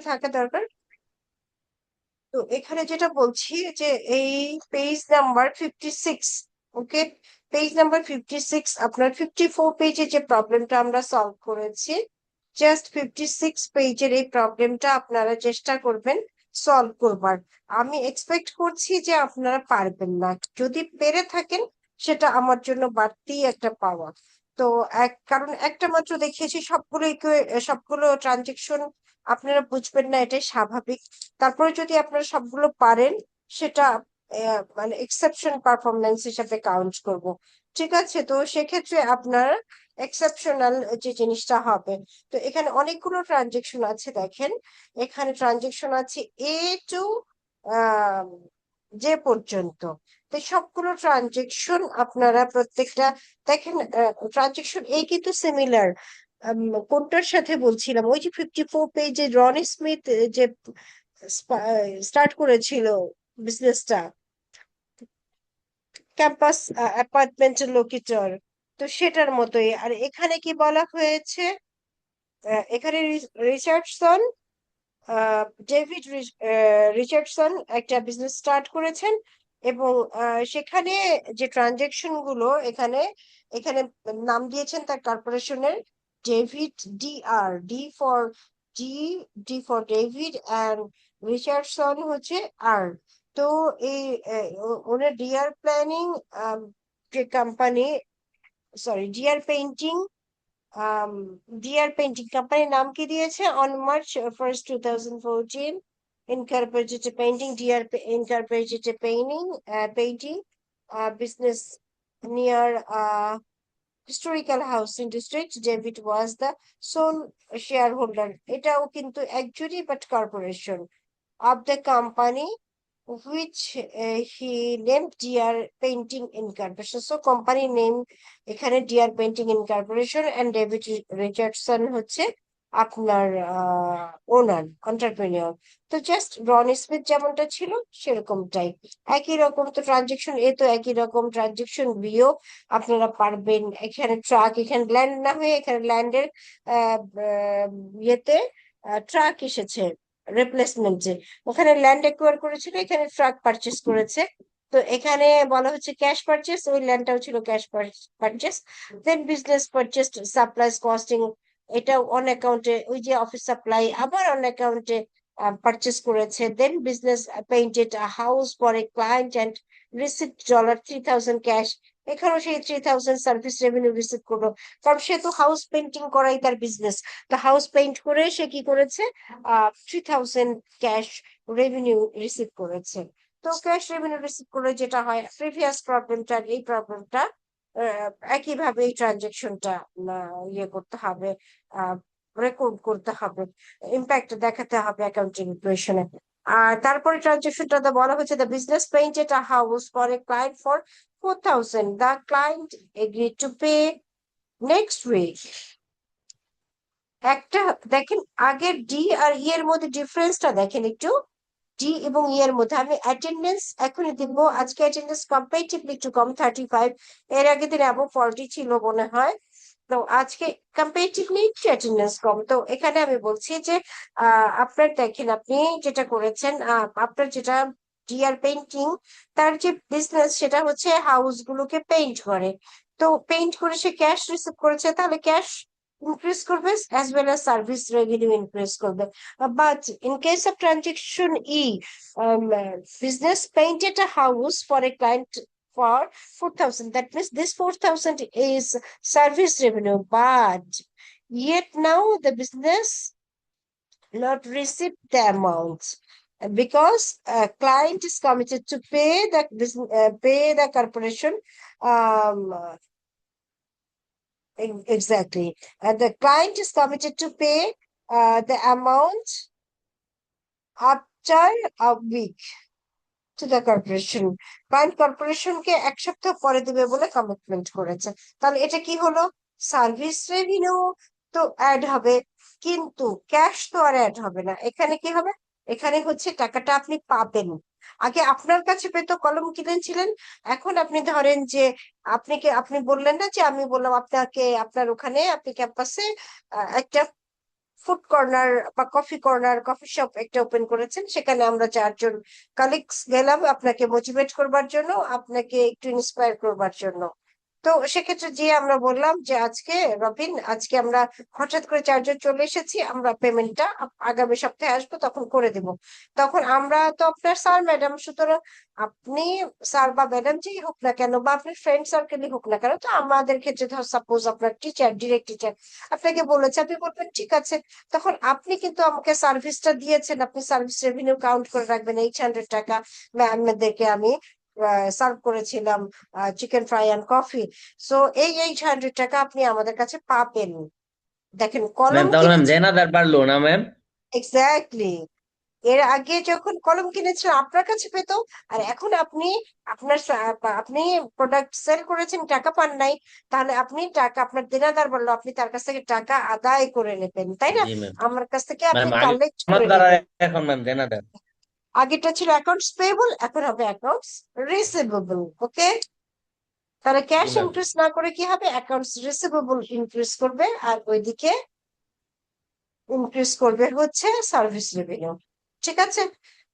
থাকা দরকার। তো এখানে যেটা বলছি যে এই পেজ নাম্বার 56, ওকে, পেজ নাম্বার 56, আপনার 54 পেজে যে প্রবলেমটা আমরা সলভ করেছি, জাস্ট 56 পেজের এই প্রবলেমটা আপনারা চেষ্টা করবেন সলভ করবার। আমি এক্সপেক্ট করছি যে আপনারা পারবেন না, যদি পেরে থাকেন সেটা আমার জন্য বাড়তি একটা পাওয়া। তো কারণ একটা মাত্র দেখিয়েছি, সবগুলো ট্রানজেকশন আপনারা বুঝবেন না, এটাই স্বাভাবিক। তারপরে যদি আপনারা সবগুলো পারেন, সেটা মানে এক্সেপশন পারফরমেন্স হিসাবে কাউন্ট করব। ঠিক আছে, তো সেক্ষেত্রে আপনার এক্সেপশনাল যে জিনিসটা হবে। তো এখানে অনেকগুলো ট্রানজেকশন আছে, দেখেন এখানে ট্রানজেকশন আছে এ টু যে পর্যন্ত। তো সবগুলো ট্রানজেকশন আপনারা প্রত্যেকটা দেখেন, ট্রানজেকশন এ কিন্তু সিমিলার। কোনটার সাথে বলছিলাম, ওই যে 54 পেজে রনি স্মিথ যে স্টার্ট করেছিল বিজনেসটা, ক্যাম্পাস অ্যাপার্টমেন্টের লোকেটর। তো সেটার মতোই। আর এখানে কি বলা হয়েছে, এখানে রিচার্ডসন, ডেভিড রিচার্ডসন একটা বিজনেস স্টার্ট করেছেন। এবং সেখানে যে ট্রানজেকশন গুলো এখানে এখানে নাম দিয়েছেন তার কর্পোরেশনের, David, D D for David, and Richardson হচ্ছে আর। তো এই ওনার ডিআর প্ল্যানিং যে কোম্পানি, sorry DR painting, um, DR painting কোম্পানির নাম কি দিয়েছে, on March 1st 2014 incorporated painting, DR incorporated painting business near historical housing district. David was the sole shareholder. এটাও কিন্তু একজনই, but corporation of the company which he named DR Painting Incorporation. So company name এখানে DR Painting Incorporation, and David Richardson হচ্ছে আপনার ওনার, entrepreneur. তো just রন Smith যেমনটা ছিল সেরকমটাই, একই রকম। তো ট্রানজেকশন এ তো একই রকম, ট্রানজেকশন বিও আপনারা পারবেন। এখানে ট্রাক, এখানে ল্যান্ড না হয়ে এখানে ল্যান্ডের ইয়েতে ট্রাক এসেছে রিপ্লেসমেন্টে। ওখানে ল্যান্ড একুয়ার করেছিল, এখানে ট্রাক পারচেস করেছে। তো এখানে বলা হচ্ছে ক্যাশ পারচেস, ওই ল্যান্ডটাও ছিল cash purchase. Then business purchase supplies costing, এটা অন অ্যাকাউন্টে, ওই যে অফিস সাপ্লাই আবার অন অ্যাকাউন্টে পারচেস করেছে। Then business painted house for a client and receive $3,000 cash, এখানেও সেই 3,000 সার্ভিস রেভিনিউ রিসিভ করলো, কারণ সে তো হাউস পেইন্টিং করাই তার বিজনেস। তো হাউস পেইন্ট করে সে কি করেছে, 3,000 ক্যাশ রেভিনিউ রিসিভ করেছে। তো ক্যাশ রেভিনিউ রিসিভ করে যেটা হয়, প্রিভিয়াস প্রবলেমটা এই প্রবলেমটা একইভাবে এই ট্রানজেকশনটা ইয়ে করতে হবে, রেকর্ড করতে হবে, ইম্প্যাক্ট দেখাতে হবে অ্যাকাউন্টিং ইকুয়েশনে। আর তারপরে ট্রানজেকশনটা বলা হচ্ছে the business painted a house for a client for 4,000, the client agree to pay next week. একটা দেখেন, আগের ডি আর ই এর মধ্যে ডিফারেন্সটা দেখেন একটু। ডি এবং ই এর মধ্যে আমি অ্যাটেন্ডেন্স এখনই দিব, আজকে অ্যাটেন্ডেন্স কম্পারেটিভলি একটু কম, 35। এর আগে দিন অ্যাবভ 40 ছিল মনে হয়। তো আজকে কম্পারেটিভলি একটু অ্যাটেন্ডেন্স কম। তো এখানে আমি বলছি যে আপনার দেখেন, আপনি যেটা করেছেন, আপনার যেটা ডিআর পেইন্টিং, তার যে বিজনেস সেটা হচ্ছে হাউস গুলোকে পেইন্ট করে। তো পেইন্ট করে সে ক্যাশ রিসিভ করেছে, তাহলে ক্যাশ ইনক্রিজ করবে as well as service revenue increase করবে। But in case of transaction E, business painted a house for a client for 4,000. That means this 4,000 is service revenue, but yet now the business not receive the amount because client is committed to pay the business, pay the corporation. Um, exactly, and the client is committed to pay the amount after a week to the corporation. Client কর্পোরেশনকে এক সপ্তাহ পরে দেবে বলে commitment করেছে। তাহলে এটা কি হলো, সার্ভিস রেভিনিউ তো অ্যাড হবে, কিন্তু ক্যাশ তো আর অ্যাড হবে না। এখানে কি হবে, এখানে হচ্ছে টাকাটা আপনি পাবেন। আগে আপনার কাছে পেতো, কলম কিনেছিলেন, এখন আপনি ধরেন যে আপনি বললেন না যে, আমি বললাম আপনাকে আপনার ওখানে আপনি ক্যাম্পাসে একটা ফুড কর্নার বা কফি শপ একটা ওপেন করেছেন, সেখানে আমরা 4 জন কালিগস গেলাম আপনাকে মোটিভেট করবার জন্য, আপনাকে একটু ইন্সপায়ার করবার জন্য। তো সেক্ষেত্রে যে আমরা বললাম যে আজকে রবিন, আজকে আমরা হঠাৎ করে 4 জন চলে এসেছি, আমরা পেমেন্টটা আগামী সপ্তাহে আসবো তখন করে দিব। তখন আমরা তো আপনার স্যার ম্যাডাম, সুতরাং আপনি স্যার বা ম্যাডাম যেই হোক না কেন বা আপনার ফ্রেন্ড সার্কেলই হোক না কেন, তো আমাদের ক্ষেত্রে ধর সাপোজ আপনার টিচার, ডিরেক্ট টিচার আপনাকে বলেছে, আপনি বলবেন ঠিক আছে। তখন আপনি কিন্তু আমাকে সার্ভিসটা দিয়েছেন, আপনি সার্ভিস রেভিনিউ কাউন্ট করে রাখবেন 800 টাকা ম্যামদেরকে আমি সার্ভ করেছিলাম chicken fry and coffee. So এই 800 টাকা আপনি আমাদের কাছে পাবেন। দেখেন কলম ম্যাম তাহলে ম্যাম কিনেছেন, জেনাদার পারলো না ম্যাম? এক্স্যাক্টলি। এর আগে যখন কলম কিনেছিল আপনার কাছে পেত, আর এখন আপনি আপনি প্রোডাক্ট সেল করেছেন, টাকা পান নাই, তাহলে আপনি টাকা, আপনার দেনাদার বললো, আপনি তার কাছ থেকে টাকা আদায় করে নেবেন, তাই না? জি ম্যাম। আমার কাছ থেকে আপনি ম্যাম আগে কালেক্ট আমার করে দ্বারা, নেবেন। এখন ম্যাম জেনাদার। আগেরটা ছিল অ্যাকাউন্টস পেয়েবল, এখন হবে অ্যাকাউন্টস রিসিভেবল। ওকে, তাহলে জি ক্যাশ ম্যাম। ইনক্রিজ না করে কি হবে, অ্যাকাউন্টস রিসিভেবল ইনক্রিজ করবে, আর ওইদিকে ইনক্রিজ করবে হচ্ছে সার্ভিস রেভিনিউ। ঠিক আছে,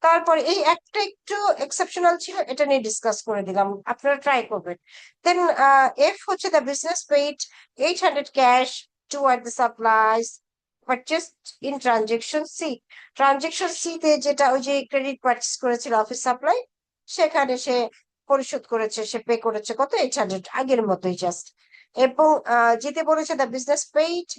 তারপর এই একটা একটু এক্সেপশনাল ছিল, এটা নিয়ে ডিসকাস করে দিলাম, আপনারা ট্রাই করবেন। দেন এফ হচ্ছে the business paid 800 cash toward the supplies purchased in transaction C. Transaction C তে যেটা ওই যে ক্রেডিট পারচেস করেছিল অফিস সাপ্লাই, সেখানে সে পরিশোধ করেছে, সে পে করেছে কত, 800, আগের মতোই জাস্ট। এবং যেতে বলেছে the business paid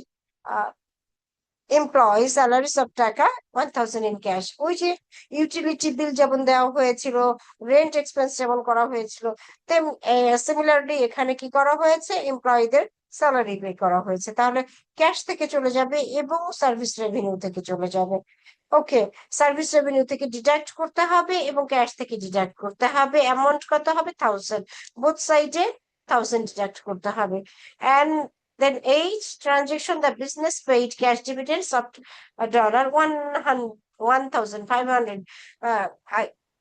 employee salaries of টাকা 1000 ইন ক্যাশ। ওই যে ইউটিলিটি বিল যেমন দেওয়া হয়েছিল, রেন্ট এক্সপেন্স যেমন করা হয়েছিল, তেম সিমিলারলি এখানে কি করা হয়েছে, এমপ্লয়ীদের স্যালারি পে করা হয়েছে। তাহলে ক্যাশ থেকে চলে যাবে এবং সার্ভিস রেভিনিউ থেকে চলে যাবে। ওকে, সার্ভিস রেভিনিউ থেকে ডিডাক্ট করতে হবে এবং ক্যাশ থেকে ডিডাক্ট করতে হবে। অ্যামাউন্ট কত হবে, 1000, বোথ সাইডে 1000 ডিডাক্ট করতে হবে। And then each transaction, the business paid cash dividends of $1,500.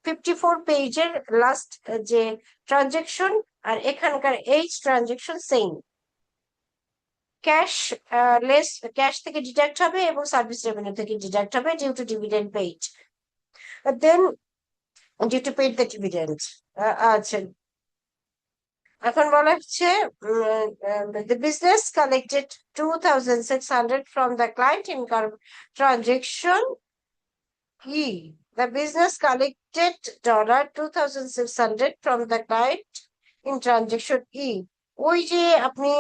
54 পেজের লাস্ট যে ট্রানজেকশন, আর এখানকার H transaction same. Cash less, cash থেকে ডিডাক্ট হবে এবং সার্ভিস রেভিনিউ থেকে ডিডাক্ট হবে due to dividend paid, then due to paid the dividend. আচ্ছা, এখন বলা হচ্ছে the business collected 2,600 from the client in transaction E. The business collected $2,600 from the client in transaction E. ওই যে আপনি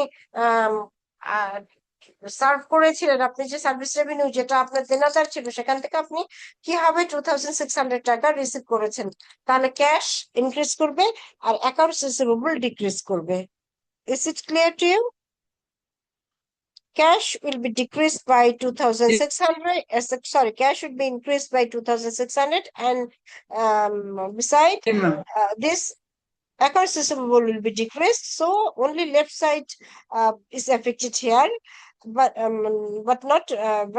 serve করেছিলেন, আপনি যে সার্ভিস রেভিনিউ যেটা আপনার দেনাদার ছিল, সেখান থেকে আপনি কি হবে 2,600 টাকা রিসিভ করেছেন, তাহলে ক্যাশ ইনক্রিজ করবে আর অ্যাকাউন্টস রিসিভেবল ডিক্রিজ করবে। Is it clear to you? Cash will be decreased by 2,600. Sorry, cash will be increased by 2,600, and beside G ma'am. this, accounts receivable will be decreased. So only left side is affected here, but not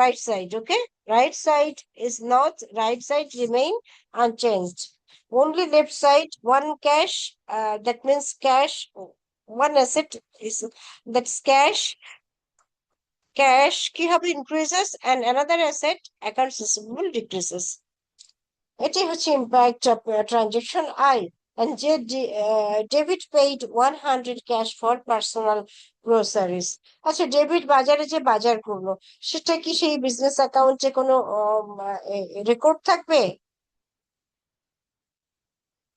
right side. Okay, right side is not, right side remain unchanged. Only left side, one cash. That means cash. One asset is, that's cash. Cash কি হবে, increases, and another asset, accounts receivable, decreases. এটাই হচ্ছে impact of transaction I. And David paid 100 cash for personal groceries. আচ্ছা, David বাজারে যে বাজার করলো, সেটা কি সেই বিজনেস অ্যাকাউন্টে কোনো রেকর্ড থাকবে?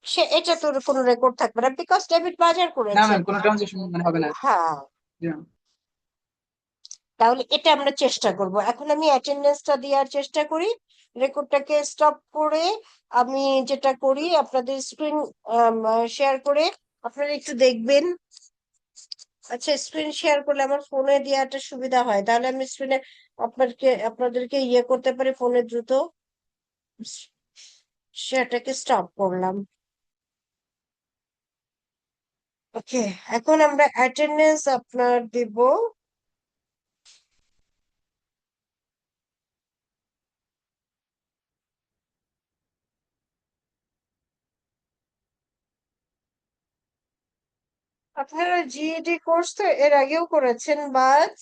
সে এটা তোর কোনো রেকর্ড থাকবে না, বিকজ ডেভিড বাজার না করেছে। ম্যাম, কোনো ট্রানজেকশন মানে হবে না। হ্যাঁ, জি ম্যাম। তাহলে এটা আমরা চেষ্টা করব। এখন আমি অ্যাটেন্ডেন্সটা দেওয়ার চেষ্টা করি, রেকর্ডটাকে স্টপ করে আমি যেটা করি, আপনাদের স্ক্রিন শেয়ার করে আপনারা একটু দেখবেন। আচ্ছা, স্ক্রিন শেয়ার করলে আমার ফোনে দেওয়াটা সুবিধা হয়, তাহলে আমি স্ক্রিনে আপনাদেরকে ইয়ে করতে পারি ফোনে দ্রুত। শেয়ারটাকে স্টপ করলাম। ওকে, এখন আমরা অ্যাটেন্ডেন্স আপনার দিব। আপনারা জিইডি কোর্স তো এর আগেও করেছেন, বাট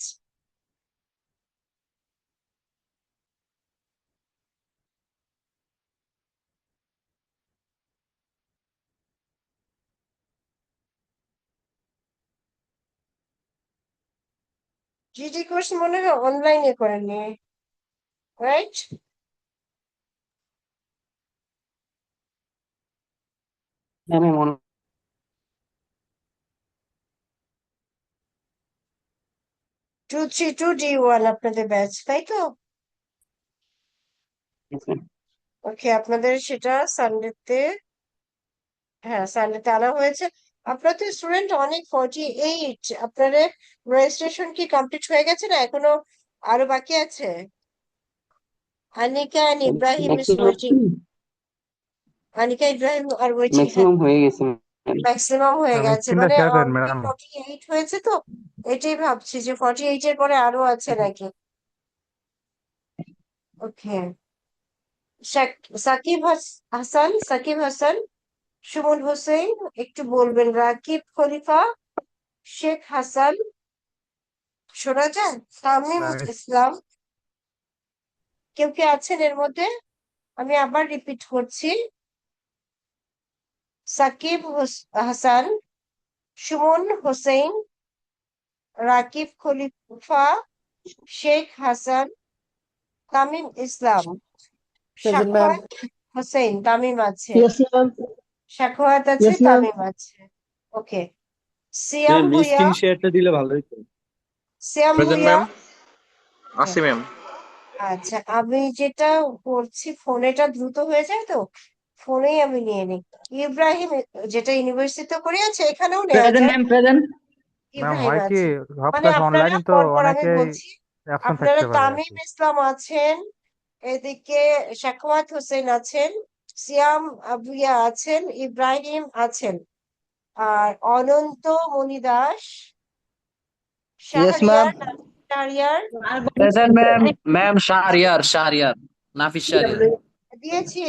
জিডি কোর্স মনে হয় অনলাইনে করেনি, রাইট? হ্যাঁ ম্যাম, 232D1 আপনাদের ব্যাচ, তাই তো? ওকে, আপনাদের সেটা সানডেতে, হ্যাঁ সানডেতে আনা হয়েছে। আপনার তো স্টুডেন্ট অনেক, 48। আপনাদের রেজিস্ট্রেশন কি কমপ্লিট হয়ে গেছে না এখনো আরো বাকি আছে? Anika and Ibrahim is waiting. Anika, Ibrahim R waiting, হ্যাঁ ম্যাক্সিমাম হয়ে গেছে ম্যাম। ম্যাক্সিমাম হয়ে ম্যাম গেছে, স্ক্রিনটা মানে শেয়ার করেন অলরেডি ম্যাম। 48 হয়েছে তো। এটাই ভাবছি যে 48 এর পরে আরো আছে নাকি। ওকে, সাকিব হাসান, সুমন হোসেন, একটু বলবেন রাকিব খলিফা, শেখ হাসান, শোনা যায়, তামিম ম্যাম ইসলাম, কেউ কি আছেন এর মধ্যে? আমি আবার রিপিট করছি, সাকিব হাসান, সুমন হোসেন, রাকিব খলিফা, শেখ হাসান, তামিম ইসলাম, Present, ma'am. সাখাওয়াত হোসেন, তামিম আছে, Yes, ma'am. সাখাওয়াত আছে, Yes, ma'am. তামিম আছে। ওকে, সিয়াম ম্যাম ভুইয়া, স্ক্রিন শেয়ারটা দিলে ভালো হতো। সিয়াম প্রেজেন্ট ভুইয়া। ম্যাম, হ্যাঁ, আসি ম্যাম। আচ্ছা, আমি যেটা করছি ফোনেটা দ্রুত হয়ে যায় তো, ফোনেই আমি নিয়ে নিই। ইব্রাহিম, যেটা ইউনিভার্সিটিতে করে আছে এখানেও নেওয়া Present, যায়। ma'am. Present. ম্যাম ইব্রাহিম হয় কি, আছে, সব মানে ক্লাস আপনারা অনলাইন তো পরপর আমি অনেকেই বলছি। অ্যাবসেন্ট আপনারা থাকতে পারে আর তামিম কি। ইসলাম আছেন, এদিকে সাখাওয়াত হোসেন আছেন, সিয়াম ভুইয়া আছেন, ইব্রাহিম আছেন, আর Ananta Monidas, Yes, ma'am. Shahriar, Nariyar Present, ma'am. Ma'am Shahriar Shahriar Nafis Shahriar.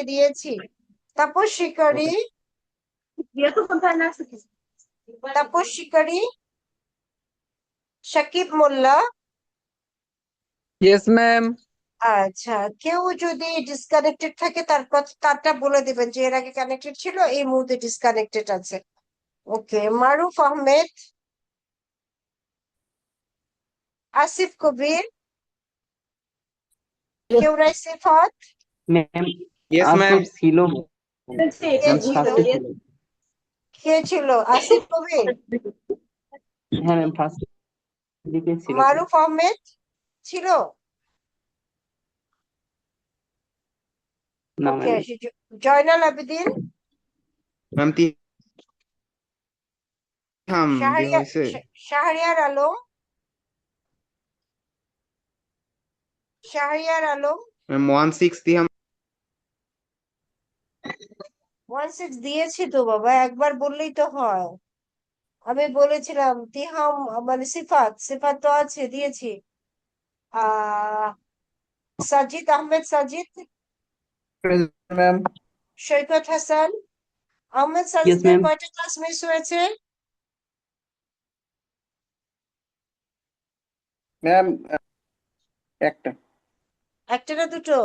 দিয়েছি। তাপস শিকারি, তাপস শিকারি, সাকিব মোল্লা। Yes, ma'am. আচ্ছা, কেউ যদি ডিসকানেক্টেড থাকে তারটা বলে দিবেন যে এর আগে কানেক্টেড ছিল, এই মুহূর্তে ডিসকানেক্টেড আছে। ওকে, মারুফ আহমেদ, আসিফ কবির, Yes. কেউ নাই, সিফাত, ম্যাম ইয়েস ম্যাম। আসিফ ছিল, কে ম্যাম ছিল? ফার্স্টে ছিল। কে ছিল? আসিফ কবির, হ্যাঁ ম্যাম, ফার্স্ট দিকে ছিল তো। মারুফ আহমেদ ছিল। না ওকে, ম্যাম। আসি জয়নাল আবেদিন, ম্যাম তিহাম যে শাহরিয়ার, হয়েছে। শাহরিয়ার আলম, শাহরিয়ার আলম। ম্যাম 16 তিহাম। 16 দিয়েছি তো বাবা, একবার বললেই তো হয়। আমি বলেছিলাম তিহাম, মানে সিফাত, সিফাত তো আছে, দিয়েছি। আহ Sajid Ahmed, Sajid, Present, ma'am. Saikat Hasan. Ahmed yes সাজিদের ম্যাম। কয়টা ক্লাস মিস হয়েছে? Ma'am, একটা একটা না দুটো?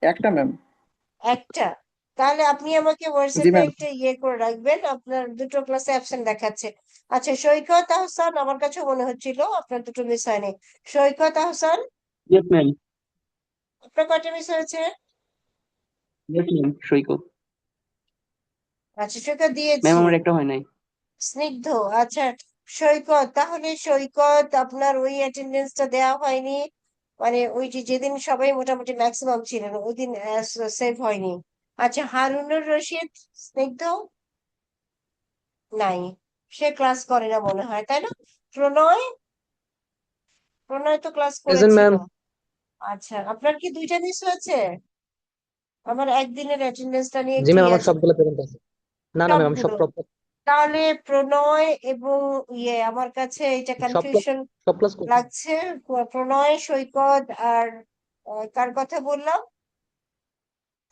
একটা ম্যাম। একটা। তাহলে আপনি আমাকে জি হোয়াটসঅ্যাপে ম্যাম। একটা ইয়ে করে রাখবেন, আপনার দুটো ক্লাসে অ্যাবসেন্ট দেখাচ্ছে। আচ্ছা, সৈকত আহসান, আমার কাছে মনে হচ্ছিল আপনার দুটো মিস হয়নি। সৈকত আহসান, ইয়েস ম্যাম। আপনার কয়টা মিস হয়েছে? ইয়েস ম্যাম, সৈকত। আচ্ছা, সৈকত ম্যাম দিয়েছি। আমার একটা হয় নাই। স্নিগ্ধ, আচ্ছা। সৈকত, তাহলে সৈকত আপনার ওই অ্যাটেন্ডেন্সটা দেওয়া হয়নি, মানে ওই যে যেদিন সবাই মোটামুটি ম্যাক্সিমাম ছিলেন ওই দিন সেভ হয়নি। আচ্ছা, হারুনুর রশিদ, স্নিগ্ধ, নাই, সে ক্লাস করে না মনে হয়, তাই না? প্রণয়, প্রণয় তো ক্লাস Present, করেছিল। ma'am. আচ্ছা, আপনার কি দুইটা মিস হয়েছে? আমার একদিনের অ্যাটেন্ডেন্সটা নিয়ে জি একটু ম্যাম, ইয়ে আমার আছে। সবগুলো প্রেজেন্ট আছে। না না ম্যাম, আমি সব সবগুলো? প্রপার তাহলে প্রণয় এবং ইয়ে, আমার কাছে এটা সব কনফিউশন সব ক্লাস করছি। লাগছে। প্রণয়, সৈকত আর কার কথা বললাম?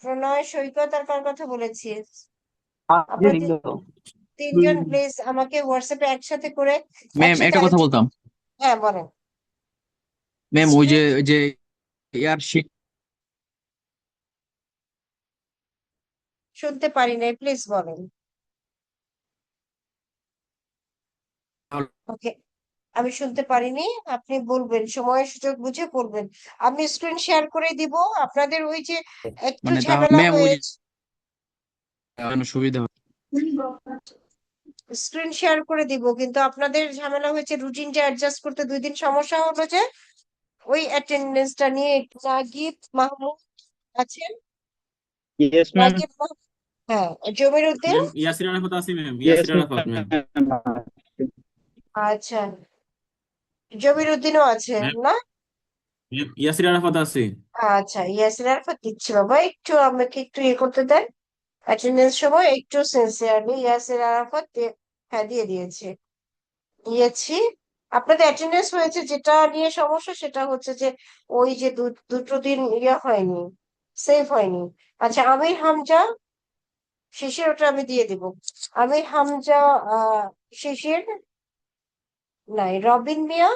প্রণয়, সৈকত আর কার কথা বলেছি? যে আপনাদের লিখলো। তিনজন প্লিজ আমাকে হোয়াটসঅ্যাপে একসাথে করে, ম্যাম একসাথে একটা কথা বলতাম। হ্যাঁ বলেন। ম্যাম ওই যে স্ক্রিন ওই যে ইয়ার শিট শুনতে পারি নাই, প্লিজ বলেন। ওকে, আমি শুনতে পারিনি, আপনি বলবেন, সময় সুযোগ বুঝে বলবেন। আমি স্ক্রিন শেয়ার করে দিব আপনাদের, ওই যে একটু মানে তাহলে ঝামেলা ম্যাম ওই যে হয়েছে। সুবিধা হবে। স্ক্রিন শেয়ার করে দিব, কিন্তু আপনাদের ঝামেলা হয়েছে রুটিনটা অ্যাডজাস্ট করতে, 2 দিন সমস্যা হলো যে ওই অ্যাটেন্ডেন্সটা নিয়ে একটু। নাগিব মাহমুদ আছেন? Yes, ma'am. নাগিব হ্যাঁ, জমির উদ্দিন। ম্যাম ইয়াসির আরাফাত আছি ma'am, Yes, Yasir Arafat ma'am. ma'am. আচ্ছা, জমির উদ্দিনও আছে ম্যাম না? ইয়াসির আরাফাত আছে। আচ্ছা, ইয়াসির আরাফাত দিচ্ছি বাবা, একটু আমাকে একটু ইয়ে করতে দেন। অ্যাটেন্ডেন্স সময় একটু সিনসিয়ারলি ইয়াসির আরাফাত হ্যাঁ দিয়ে দিয়েছি, দিয়েছি। আপনাদের অ্যাটেন্ডেন্স হয়েছে, যেটা নিয়ে সমস্যা সেটা হচ্ছে যে ওই যে দুটো দিন ইয়ে হয়নি, সেভ হয়নি। আচ্ছা, আমির হামজা শিশির, ওটা আমি দিয়ে দিব। আমির হামজা শিশির নাই, রবিন মিয়া,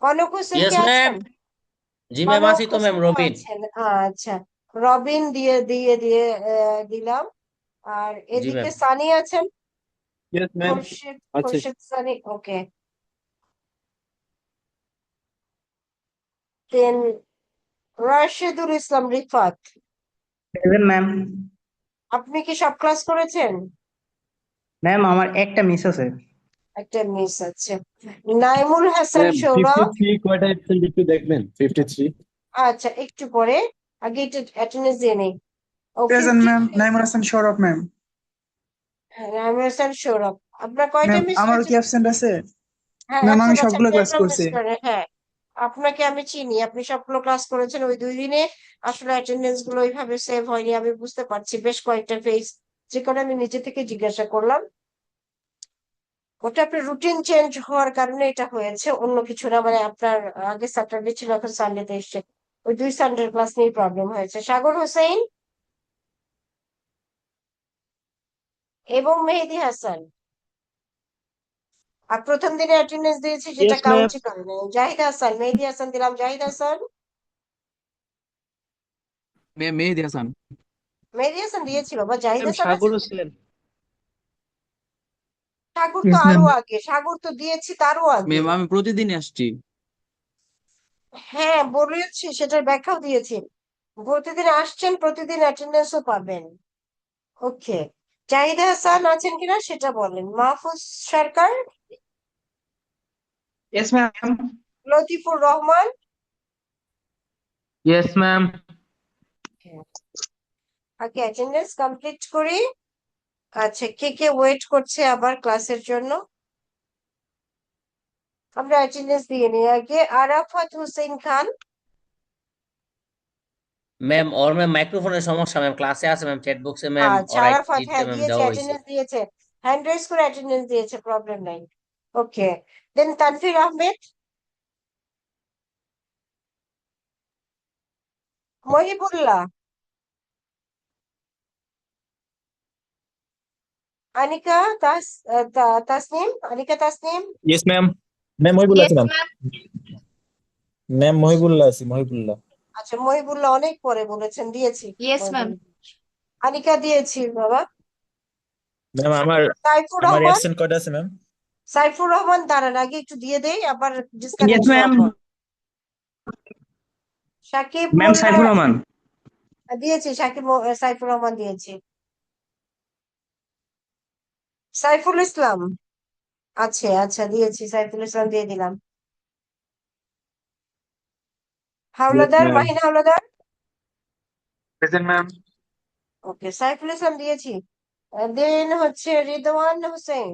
কনক হোসেন ইয়েস কে ম্যাম। আছেন? জি ম্যাম, কনক আছি তো ম্যাম, হোসেন রবিন। আছেন, আচ্ছা। রবিন দিয়ে দিয়ে দিয়ে দিলাম। আর জি এদিকে ম্যাম। সানি আছেন? Yes, ma'am. খোরশেদ, আছে। খোরশেদ সানি, ওকে। দেন রাশেদুল ইসলাম রিফাত, Present, ma'am. আপনি কি সব ক্লাস করেছেন? ম্যাম আমার একটা মিস আছে। একটা মিস আছে। নাইমুল হাসান Ma'am, সৌরভ, 53 কয়টা absent একটু দেখবেন 53 আচ্ছা একটু পরে, আগে এটা অ্যাটেন্ডেন্স দিয়ে নেই। ও present ma'am, 53, Naimul Hasan Saurav ma'am. হ্যাঁ, নাইমুল হাসান সৌরভ, আপনার কয়টা ম্যাম মিস আমারও হয়েছে? কি অ্যাবসেন্ট আছে? হ্যাঁ, ম্যাম আমি absent আছে, সবগুলো আপনি ক্লাস একদম মিস করছি। করেন, হ্যাঁ। আপনাকে আমি চিনি, আপনি সবগুলো ক্লাস করেছেন, ওই 2 দিনে আসলে অ্যাটেন্ডেন্স গুলো ওইভাবে সেভ হয়নি, আমি বুঝতে পারছি, বেশ কয়েকটা ফেজ, যে কারণে আমি নিজে থেকে জিজ্ঞাসা করলাম। ওটা আপনার রুটিন চেঞ্জ হওয়ার কারণে এটা হয়েছে, অন্য কিছু না, মানে আপনার আগে স্যাটারডে ছিল, এখন সানডেতে এসছে, ওই 2 সানডের ক্লাস নিয়ে প্রবলেম হয়েছে। সাগর হোসেন এবং মেহেদি হাসান, আর প্রথম দিনে অ্যাটেন্ডেন্স দিয়েছি যেটা Yes, ma'am. কাউন্টই করে নাই। জাহিদ হাসান, মেহেদি হাসান দিলাম, জাহিদ হাসান, ম্যাম মেহেদি হাসান। মেহেদি হাসান দিয়েছি বাবা, জাহিদ Ma'am, হাসান আছে? সাগর হোসেন। সাগর তো Yes, আরো ma'am. আগে, সাগর তো দিয়েছি তারও আগে। ম্যাম আমি প্রতিদিন আসছি। হ্যাঁ বলেছি, সেটার ব্যাখ্যাও দিয়েছি, প্রতিদিন আসছেন, প্রতিদিন অ্যাটেন্ডেন্সও পাবেন। ওকে, জাহিদ হাসান আছেন কিনা সেটা বলেন। মাহফুজ সরকার, Yes, ma'am. Latifur Rahman, Yes, ma'am. আগে অ্যাটেন্ডেন্স কমপ্লিট করি। আচ্ছা, কে কে ওয়েট করছে আবার ক্লাসের জন্য? আমরা অ্যাটেন্ডেন্স দিয়ে নিই আগে। আরাফাত হোসেন খান, ম্যাম ওর ম্যাম মাইক্রোফোনের সমস্যা ম্যাম, ক্লাসে আছে ম্যাম, চ্যাট বক্সে ম্যাম আচ্ছা ওর আরাফাত, আইডিতে হ্যাঁ ম্যাম দিয়েছে, দেওয়া হয়েছে। অ্যাটেন্ডেন্স দিয়েছে, হ্যান্ড রেজ করে অ্যাটেন্ডেন্স দিয়েছে, প্রবলেম নাই। ওকে, দেন Tanvir Ahmed, Mohibullah, Anika Tasnim, Anika Tasnim, Yes, ma'am. Ma'am, Mohibullah Yes, আছে ma'am. ma'am. Ma'am, Mohibullah আছে, Mohibullah. আচ্ছা মহিবুল্লাহ অনেক পরে বলেছেন, দিয়েছি Yes, ma'am. মহিবুল্লাহ। আনিকা দিয়েছি বাবা। Ma'am, আমার সাইফুর আমার রহমান, absent কয়টা আছে ma'am? সাইফুর রহমান দাঁড়ান, আগে একটু দিয়ে দেই, আবার Yes, ডিসকানেক্ট ma'am. হওয়ার পর। সাকিব ম্যাম সাইফুর মোল্লা, রহমান। দিয়েছি, সাইফুর রহমান দিয়েছি। সাইফুল ইসলাম আছে, আচ্ছা দিয়েছি, সাইফুল ইসলাম দিয়ে দিলাম। Howlader, ma'am. Mahin Howlader, Present, ma'am. ওকে, সাইফুল ইসলাম দিয়েছি। দেন হচ্ছে রিদওয়ান হোসেন,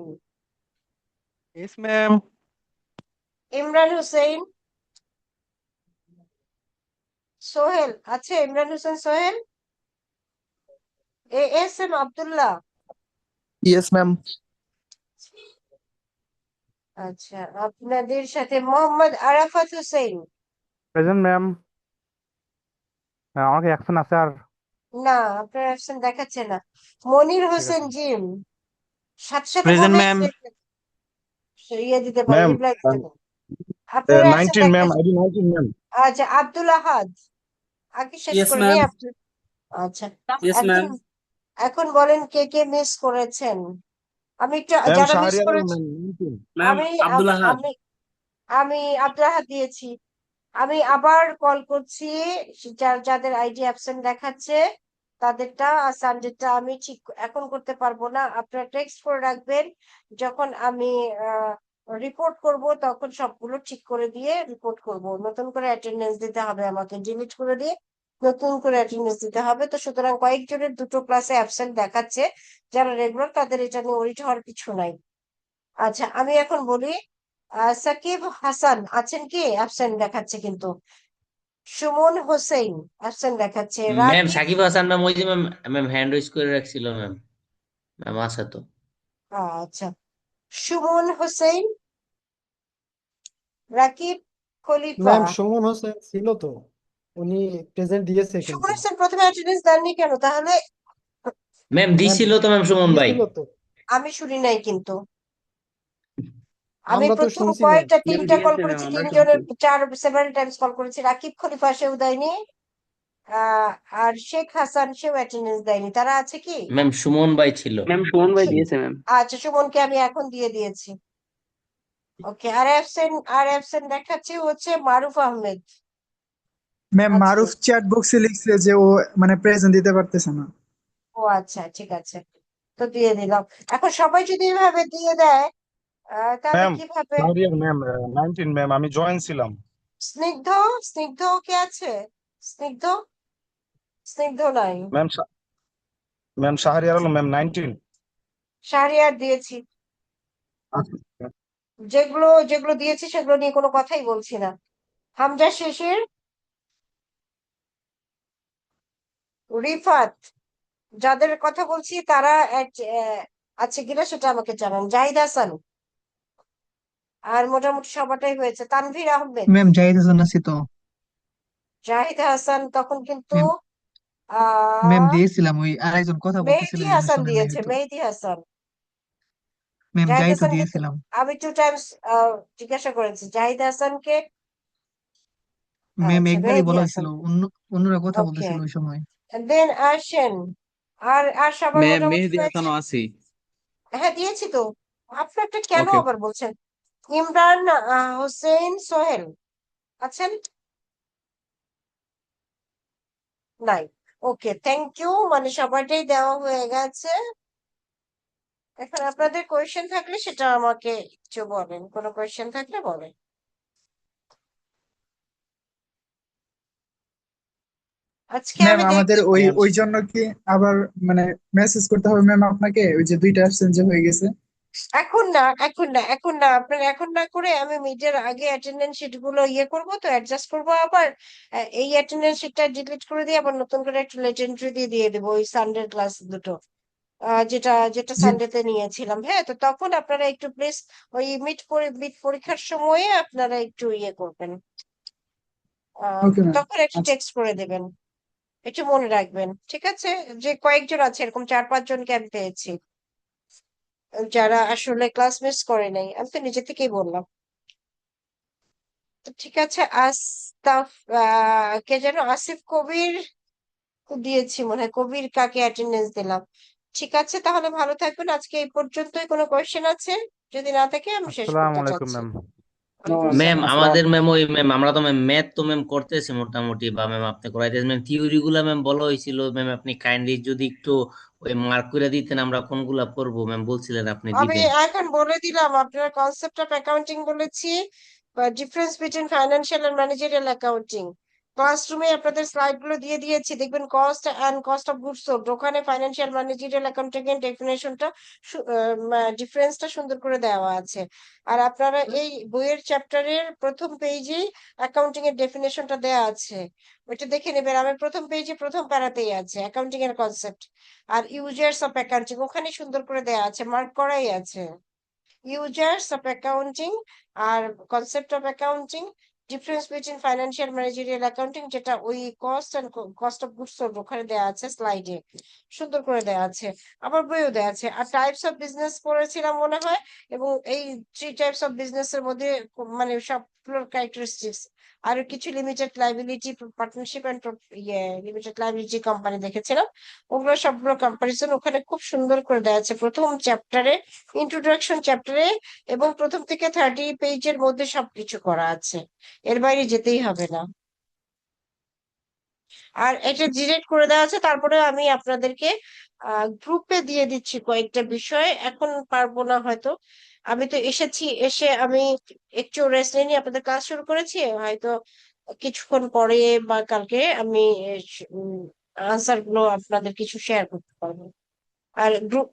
Yes, ma'am. ইমরান হোসেন, সোহেল আছে, Imran Hossain Sohel, S M Abdullah, Yes, ma'am. আচ্ছা আপনাদের সাথে মোহাম্মদ আরাফাত হোসেন, Present, ma'am. আমাকে অ্যাকশন আছে আর না আপনার অপশন দেখাচ্ছে না। মনির হোসেন জিম, সাথে সাথে Present, বললে ma'am. ইয়ে দিতে পারে, Ma'am, রিপ্লাই দিতে পারে। আপনার অপশন 19 ma'am, দেখাচ্ছে। ID 19 ma'am. আচ্ছা আব্দুল আহাদ, আগে শেষ Yes, করে ma'am. নিই আচ্ছা, Yes, এখন ma'am. এখন বলেন কে কে মিস করেছেন। আমি একটু ম্যাম যারা মিস শাহরিয়ার করেছি ম্যাম আমি আব্দুল আহাদ আমি আমি আব্দুল আহাদ দিয়েছি। আমি আবার কল করছি, যাদের আইডি অ্যাবসেন্ট দেখাচ্ছে তাদেরটা, আর সানডেটা আমি ঠিক এখন করতে পারবো না। আপনারা টেক্সট করে রাখবেন, যখন আমি রিপোর্ট করব তখন সবগুলো ঠিক করে দিয়ে রিপোর্ট করব। নতুন করে অ্যাটেন্ডেন্স দিতে হবে, আমাকে ডিলিট করে দিয়ে নতুন করে অ্যাটেন্ডেন্স দিতে হবে। তো সুতরাং কয়েকজনের দুটো ক্লাসে অ্যাবসেন্ট দেখাচ্ছে, যারা রেগুলার তাদের এটা নিয়ে ওরিট হওয়ার কিছু নাই। আচ্ছা, আমি এখন বলি, সাকিব হাসান আছেন কি? অ্যাবসেন্ট দেখাচ্ছে কিন্তু। সুমন হোসেন অ্যাবসেন্ট দেখাচ্ছে। ম্যাম রাকিব, সাকিব হাসান ম্যাম ওই যে ম্যাম ম্যাম হ্যান্ড রেজ করে রাখছিল ম্যাম। ম্যাম আছে তো। আচ্ছা, সুমন হোসেন, রাকিব খলিফা। ম্যাম সুমন হোসেন ছিল তো, উনি প্রেজেন্ট দিয়েছে সুমন কিন্তু। হোসেন প্রথমে অ্যাটেন্ডেন্স দেননি কেন তাহলে? ম্যাম ম্যাম দিছিল তো ম্যাম সুমন ভাই। দিয়েছিল তো, আমি শুনি নাই কিন্তু। আমি আমরা তো প্রথম শুনছি ম্যাম। কয়েকটা ম্যাম তিনটা কল দিয়েছে ম্যাম, করেছি, আমরা তিনজনের শুনছি। সেভারাল টাইমস কল করেছি। রাকিব খলিফা সেও দেয়নি, আর শেখ হাসান সেও অ্যাটেন্ডেন্স দেয়নি। তারা আছে কি? ম্যাম সুমন ভাই ছিল। ম্যাম সুমন ভাই সু- দিয়েছে ম্যাম। আচ্ছা, সুমনকে আমি এখন দিয়ে দিয়েছি। ওকে, আর অ্যাবসেন্ট দেখাচ্ছে হচ্ছে মারুফ আহমেদ। ম্যাম আচ্ছা, মারুফ চ্যাট বক্সে লিখছে যে ও মানে প্রেজেন্ট দিতে পারতেছে না। ও আচ্ছা, ঠিক আছে, তো দিয়ে দিলাম। এখন সবাই যদি এভাবে দিয়ে দেয়, তাহলে ম্যাম কিভাবে? শাহরিয়ার ম্যাম 19 ম্যাম, আমি জয়েন ছিলাম। স্নিগ্ধ, স্নিগ্ধ কে আছে? স্নিগ্ধ, স্নিগ্ধ নাই। Ma'am ma'am Shahriar Alam ma'am 19। Shahriar দিয়েছি। যেগুলো যেগুলো দিয়েছি সেগুলো নিয়ে কোনো কথাই বলছি না। হামজা শেষের, রিফাত, যাদের কথা বলছি তারা আছে কিনা সেটা আমাকে জানান। জাহিদ হাসান, আর মোটামুটি সবাটাই হয়েছে। তানভীর আহমেদ, ম্যাম জাহিদ হাসান আছি তো। জাহিদ হাসান তখন কিন্তু ম্যাম ম্যাম আহ দিয়েছিলাম, ওই আরেকজন কথা বলতেছিল মেহেদি এই জন্য হাসান শুনে নাই দিয়েছে, হয়তো। মেহেদি হাসান। ম্যাম জাহিদ জাহিদ তো হাসান কিন্তু দিয়েছিলাম। আমি 2 টাইমস জিজ্ঞাসা করেছি জাহিদ হাসানকে। ম্যাম আচ্ছা, একবারই মেহেদি বলা হাসান। হয়েছিল, অন্যরা কথা ওকে, বলতেছিল ওই সময়। দেন আসেন। আর সবার ম্যাম মোটামুটি মেহেদি হয়েছে। হাসানও আছি। হ্যাঁ, দিয়েছি তো। আপনারটা কেন ওকে। আবার বলছেন? ইমরান হোসেন সোহেল আছেন? নাই। ওকে, থ্যাংক ইউ, মানে সবাইটাই দেওয়া হয়ে গেছে। এখন আপনাদের কোয়েশ্চেন থাকলে সেটা আমাকে একটু বলেন, কোনো কোয়েশ্চেন থাকলে বলেন। আজকে ম্যাম আমি আমাদের দেখতে ওই ম্যাম ওই জন্য কি আবার মানে মেসেজ করতে হবে ম্যাম আপনাকে, ওই যে দুইটা অ্যাবসেন্ট যে হয়ে গেছে? এখন না, এখন না, আপনার এখন না করে আমি মিডের আগে অ্যাটেন্ডেন্স শিট গুলো করবো, তো অ্যাডজাস্ট করবো আবার। এই অ্যাটেন্ডেন্স শিটটা ডিলিট করে দিয়ে আবার নতুন করে একটা লেট এন্ট্রি দিয়ে দেবো ওই সানডে ক্লাস দুটো, যেটা যেটা জি সানডেতে নিয়েছিলাম। হ্যাঁ, তো তখন আপনারা একটু প্লিজ ওই মিড পরীক্ষার সময়ে আপনারা একটু করবেন, ওকে ম্যাম। তখন একটু আচ্ছা টেক্সট করে দেবেন। একটু মনে রাখবেন, ঠিক আছে? যে কয়েকজন আছে, এরকম 4-5 জনকে আমি পেয়েছি যারা আসলে ক্লাস মিস করে নাই, আমি তো নিজে থেকেই বললাম। তো ঠিক আছে, আস্তাফ, কে যেন, আসিফ কবির তো দিয়েছি মনে হয়। কবির কাকে অ্যাটেন্ডেন্স দিলাম। ঠিক আছে, তাহলে ভালো থাকবেন। আজকে এই পর্যন্তই। কোনো কোয়েশ্চেন আছে? যদি না থাকে আমি শেষ আসসালামু করতে আলাইকুম চাচ্ছি। ম্যাম। ওয়ালাইকুম ম্যাম আসসালাম। আমাদের ম্যাম ওই ম্যাম আমরা তো ম্যাম ম্যাথ তো ম্যাম করতেছি মোটামুটি, বা ম্যাম আপনি করাইতেছেন ম্যাম থিওরি গুলা ম্যাম বলা হয়েছিল ম্যাম, আপনি কাইন্ডলি যদি একটু ওই মার্ক করে দিতেন আমরা কোনগুলা করবো ম্যাম বলছিলেন আপনি আমি দিবেন। এখন বলে দিলাম, আপনার কনসেপ্ট অফ অ্যাকাউন্টিং বলেছি, বা difference between financial and managerial accounting. ক্লাসরুমে আপনাদের স্লাইড গুলো দিয়ে দিয়েছি, দেখবেন cost and cost of goods sold, ওখানে ফাইন্যান্সিয়াল ম্যানেজারিয়াল অ্যাকাউন্টিং এর ডেফিনেশনটা, ডিফারেন্সটা সুন্দর করে দেওয়া আছে। আর আপনারা এই বইয়ের চ্যাপ্টারের প্রথম পেজেই অ্যাকাউন্টিং এর ডেফিনেশনটা দেওয়া আছে, ওইটা দেখে নেবেন। আমি প্রথম পেজে প্রথম প্যারাতেই আছে অ্যাকাউন্টিং এর কনসেপ্ট। আর ইউজার্স অফ অ্যাকাউন্টিং ওখানে সুন্দর করে দেওয়া আছে, মার্ক করাই আছে। ইউজার্স অফ অ্যাকাউন্টিং আর concept of accounting, difference between financial managerial accounting, যেটা ওই cost and cost of goods sold ওখানে দেওয়া আছে, স্লাইডে সুন্দর করে দেওয়া আছে। আবার বইও দেওয়া আছে। আর টাইপস অফ বিজনেস পড়েছিলাম মনে হয়, এবং এই 3 টাইপস অফ বিজনেস এর মধ্যে মানে সব পার্টিকুলার ক্যারেক্টারিস্টিক্স, আর কিছু limited liability partnership and limited liability company দেখেছিলাম, ওগুলো সবগুলো কম্পারিজন ওখানে খুব সুন্দর করে দেওয়া আছে প্রথম চ্যাপ্টারে, ইন্ট্রোডাকশন চ্যাপ্টারে, এবং প্রথম থেকে 30 পেজের মধ্যে সবকিছু করা আছে, এর বাইরে যেতেই হবে না। আর এটা ডিরেক্ট করে দেওয়া আছে, তারপরে আমি আপনাদেরকে গ্রুপে দিয়ে দিচ্ছি কয়েকটা বিষয়, এখন পারবো না হয়তো। আমি তো এসেছি, এসে আমি একটু রেস্ট নিয়ে আপনাদের ক্লাস শুরু করেছি, হয়তো কিছুক্ষণ পরে বা কালকে আমি আনসার গুলো আপনাদের কিছু শেয়ার করতে পারবো। আর গ্রুপ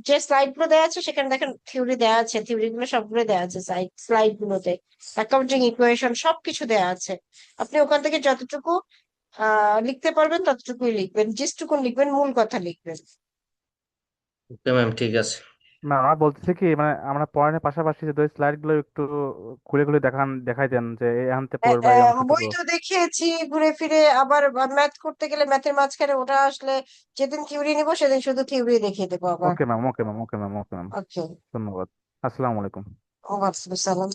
যে স্লাইড গুলো দেওয়া আছে সেখানে দেখেন থিওরি দেওয়া আছে, থিওরি গুলো সবগুলো দেওয়া আছে স্লাইড গুলোতে, অ্যাকাউন্টিং ইকুয়েশন সবকিছু দেওয়া আছে। আপনি ওখান থেকে যতটুকু লিখতে পারবেন ততটুকুই লিখবেন, যেটুকুন লিখবেন মূল কথা লিখবেন। ওকে ম্যাম, ঠিক আছে। না, আমরা বলতেছি কি মানে আমরা পড়ানোর পাশাপাশি যে ওই স্লাইড গুলো একটু খুলে খুলে দেখাই দেন যে এই আনতে পড়বে এই অংশ বই থেকে। তো দেখিয়েছি ঘুরে ফিরে, আবার ম্যাথ করতে গেলে ম্যাথের মাঝখানে ওটা আসলে যেদিন থিওরি নিব সেদিন শুধু থিওরি দেখিয়ে দেবো আবার। Okay ma'am, okay ma'am, okay ma'am, okay ma'am, okay, ধন্যবাদ। আসসালামু আলাইকুম। ওয়ালাইকুম আসসালাম।